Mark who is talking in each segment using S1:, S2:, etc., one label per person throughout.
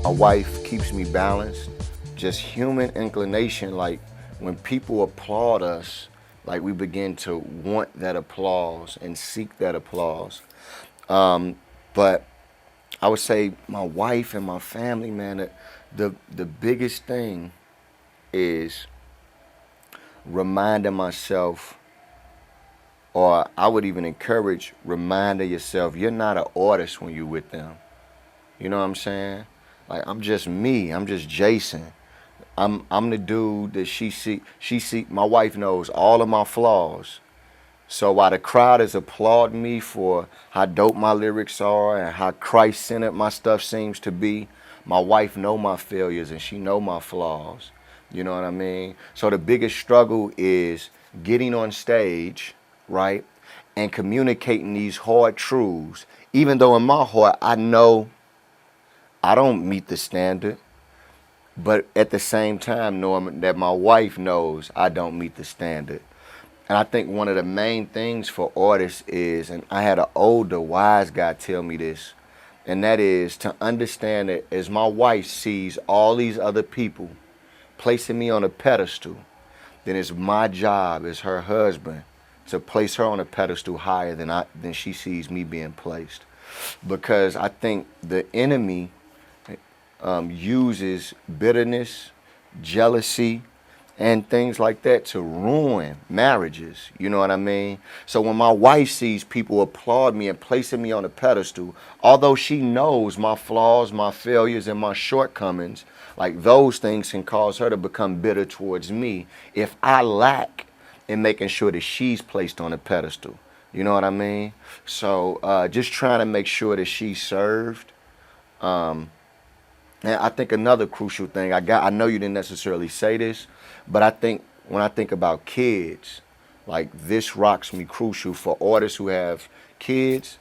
S1: My wife keeps me balanced. Just human inclination, like when people applaud us, like we begin to want that applause and seek that applause. But I would say my wife and my family, man, the biggest thing is reminding myself, or I would even encourage reminding yourself, you're not an artist when you're with them. You know what I'm saying? Like I'm just me. I'm just Jason. I'm the dude that she see. My wife knows all of my flaws. So while the crowd is applauding me for how dope my lyrics are and how Christ-centered my stuff seems to be, my wife know my failures and she know my flaws. You know what I mean? So the biggest struggle is getting on stage, right, and communicating these hard truths. Even though in my heart I know I don't meet the standard, but at the same time knowing that my wife knows I don't meet the standard. And I think one of the main things for artists is, and I had an older wise guy tell me this, and that is to understand that as my wife sees all these other people placing me on a pedestal, then it's my job as her husband to place her on a pedestal higher than she sees me being placed. Because I think the enemy uses bitterness, jealousy, and things like that to ruin marriages. You know what I mean? So when my wife sees people applaud me and placing me on a pedestal, although she knows my flaws, my failures, and my shortcomings, like those things can cause her to become bitter towards me if I lack in making sure that she's placed on a pedestal. You know what I mean? So just trying to make sure that she's served. And I think another crucial thing, I know you didn't necessarily say this, but I think when I think about kids, like this rocks me crucial for artists who have kids.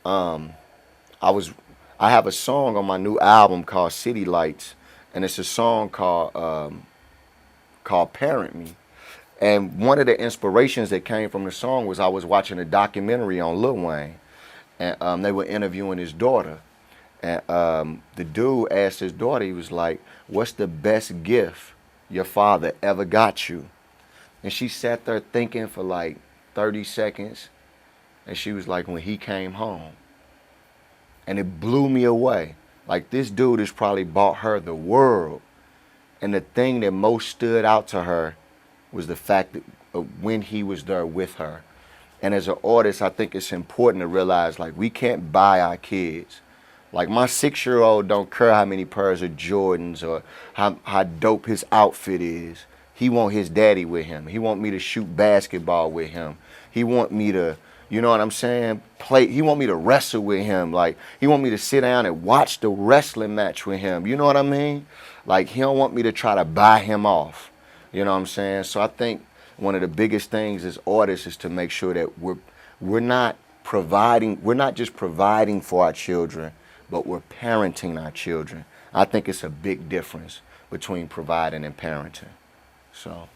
S1: I have a song on my new album called City Lights, and it's a song called Parent Me. And one of the inspirations that came from the song was I was watching a documentary on Lil Wayne, and they were interviewing his daughter. And the dude asked his daughter, he was like, what's the best gift your father ever got you? And she sat there thinking for like 30 seconds. And she was like, when he came home. And it blew me away. Like this dude has probably bought her the world. And the thing that most stood out to her was the fact that when he was there with her. And as an artist, I think it's important to realize like we can't buy our kids. Like my 6-year-old don't care how many pairs of Jordans or how dope his outfit is. He want his daddy with him. He want me to shoot basketball with him. He want me to, you know what I'm saying, play. He want me to wrestle with him. Like he want me to sit down and watch the wrestling match with him. You know what I mean? Like he don't want me to try to buy him off. You know what I'm saying? So I think one of the biggest things as artists is to make sure that we're not just providing for our children, but we're parenting our children. I think it's a big difference between providing and parenting. So.